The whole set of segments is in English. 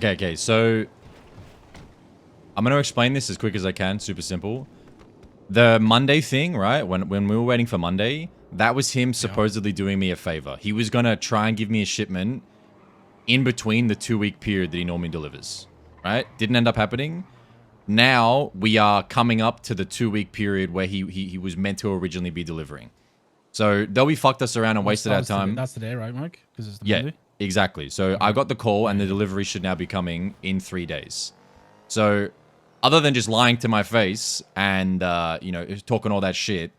Okay, so I'm going to explain this as quick as I can, super simple. The Monday thing, right? When we were waiting for Monday, that was him supposedly doing me a favor. He was going to try and give me a shipment in between the 2-week period that he normally delivers, right? Didn't end up happening. Now we are coming up to the 2-week period where he was meant to originally be delivering. So though we fucked us around and wasted our time. That's today, right, Mike? Because it's the Monday. Exactly. So I got the call and the delivery should now be coming in 3 days. So other than just lying to my face and, you know, talking all that shit,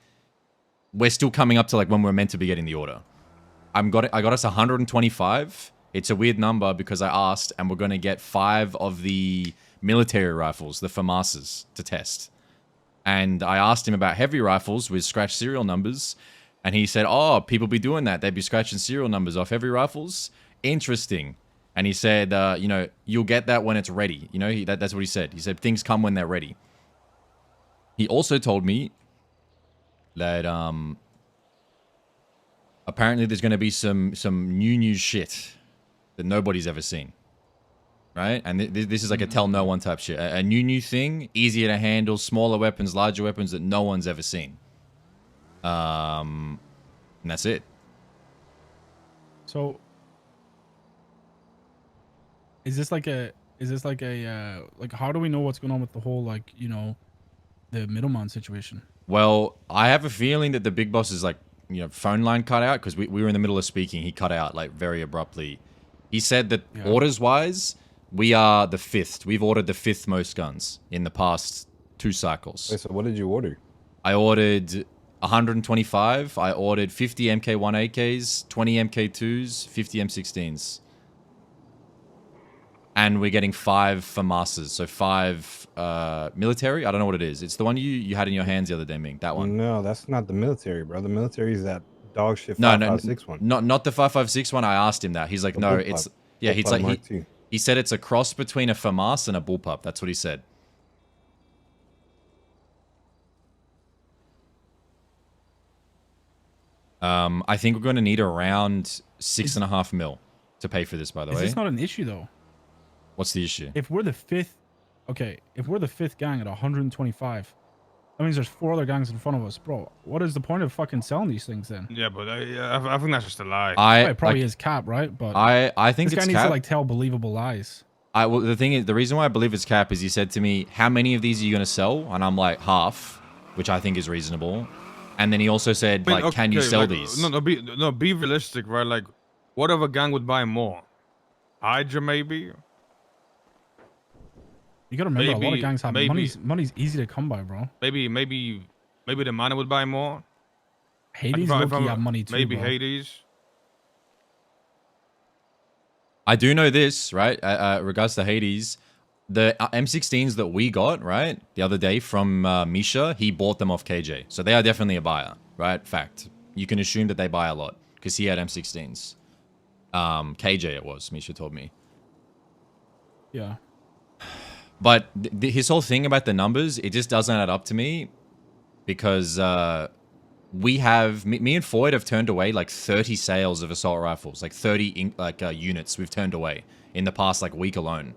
we're still coming up to like when we're meant to be getting the order. I got us 125. It's a weird number because I asked, and we're going to get 5 of the military rifles, the FAMASs, to test. And I asked him about heavy rifles with scratch serial numbers, and he said, oh, people be doing that. They'd be scratching serial numbers off heavy rifles. Interesting. And he said, you know, you'll get that when it's ready. You know, that's what he said. He said, things come when they're ready. He also told me that apparently there's going to be some new shit that nobody's ever seen. Right? And this is like a tell no one type shit. A new thing, easier to handle, smaller weapons, larger weapons that no one's ever seen. And that's it. So is this like a like how do we know what's going on with the whole, like, you know, the middleman situation? Well, I have a feeling that the big boss is like, you know, phone line cut out because we were in the middle of speaking. He cut out like very abruptly. He said that orders wise, we are the 5th. We've ordered the 5th most guns in the past 2 cycles. Wait, so what did you order? I ordered 125. I ordered 50 MK1 AKs, 20 MK2s, 50 M16s. And we're getting 5 FAMASs, so 5 military. I don't know what it is. It's the one you had in your hands the other day, Ming. That one. No, that's not the military, bro. The military is that dog shit 5.56 one. Not the 5.56 one. I asked him that. He's like, no, it's he's like he said it's a cross between a FAMAS and a bullpup. That's what he said. I think we're going to need around 6.5 mil to pay for this. By the way, it's not an issue though. What's the issue? If we're the 5th, okay, if we're the 5th gang at 125, that means there's 4 other gangs in front of us, bro. What is the point of fucking selling these things then? Yeah, but I think that's just a lie. It probably is cap, right? But I think this guy needs to like tell believable lies. Well, the thing is, the reason why I believe it's cap is he said to me, "How many of these are you going to sell?" And I'm like, half, which I think is reasonable. And then he also said, like, okay, can you sell these? No, be realistic, right? Like, what other gang would buy more? Hydra, maybe. You gotta remember, a lot of gangs have money's easy to come by, bro. Maybe the miner would buy more. Hades low-key have money too, maybe bro. Hades. I do know this, right? Regards to Hades, the M16s that we got, right, the other day from Misha, he bought them off KJ. So they are definitely a buyer, right? Fact. You can assume that they buy a lot because he had M16s. KJ it was, Misha told me. Yeah. But his whole thing about the numbers, it just doesn't add up to me because me and Floyd have turned away like 30 sales of assault rifles, like 30 units we've turned away in the past like week alone.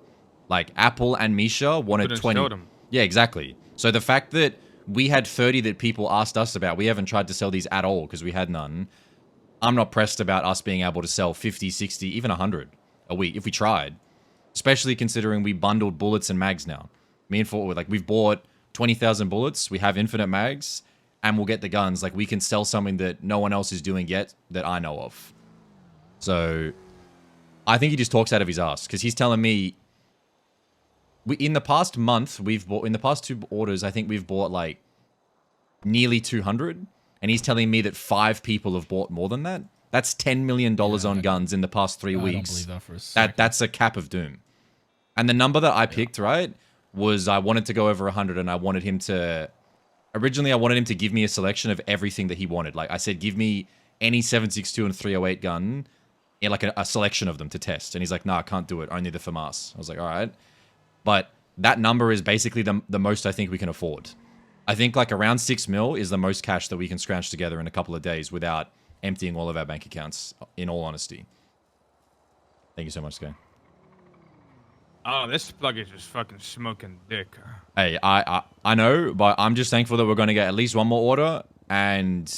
Like Apple and Misha wanted 20. Yeah, exactly. So the fact that we had 30 that people asked us about, we haven't tried to sell these at all because we had none. I'm not pressed about us being able to sell 50, 60, even 100 a week if we tried. Especially considering we bundled bullets and mags now. Me and Fort, like, we've bought 20,000 bullets, we have infinite mags, and we'll get the guns. Like, we can sell something that no one else is doing yet that I know of. So, I think he just talks out of his ass. Because he's telling me, in the past month, in the past 2 orders, I think we've bought, like, nearly 200. And he's telling me that 5 people have bought more than that. That's $10 million on guns in the past 3 weeks. I don't believe that for a second. That's a cap of doom. And the number that I picked, right, was I wanted to go over 100 and I wanted him to... Originally, I wanted him to give me a selection of everything that he wanted. Like, I said, give me any 7.62 and 308 gun, in like a selection of them to test. And he's like, no, I can't do it. Only the FAMAS. I was like, all right. But that number is basically the most I think we can afford. I think like around 6 mil is the most cash that we can scrounge together in a couple of days without emptying all of our bank accounts, in all honesty. Thank you so much, Sky. Oh, this plug is just fucking smoking dick. Hey, I know, but I'm just thankful that we're going to get at least one more order, and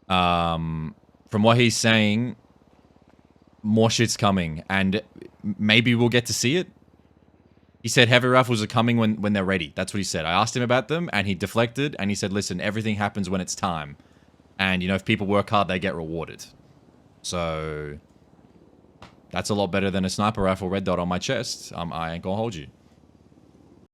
from what he's saying, more shit's coming, and maybe we'll get to see it. He said heavy rifles are coming when they're ready. That's what he said. I asked him about them, and he deflected, and he said, listen, everything happens when it's time. And, you know, if people work hard, they get rewarded. So, that's a lot better than a sniper rifle red dot on my chest. I ain't gonna hold you.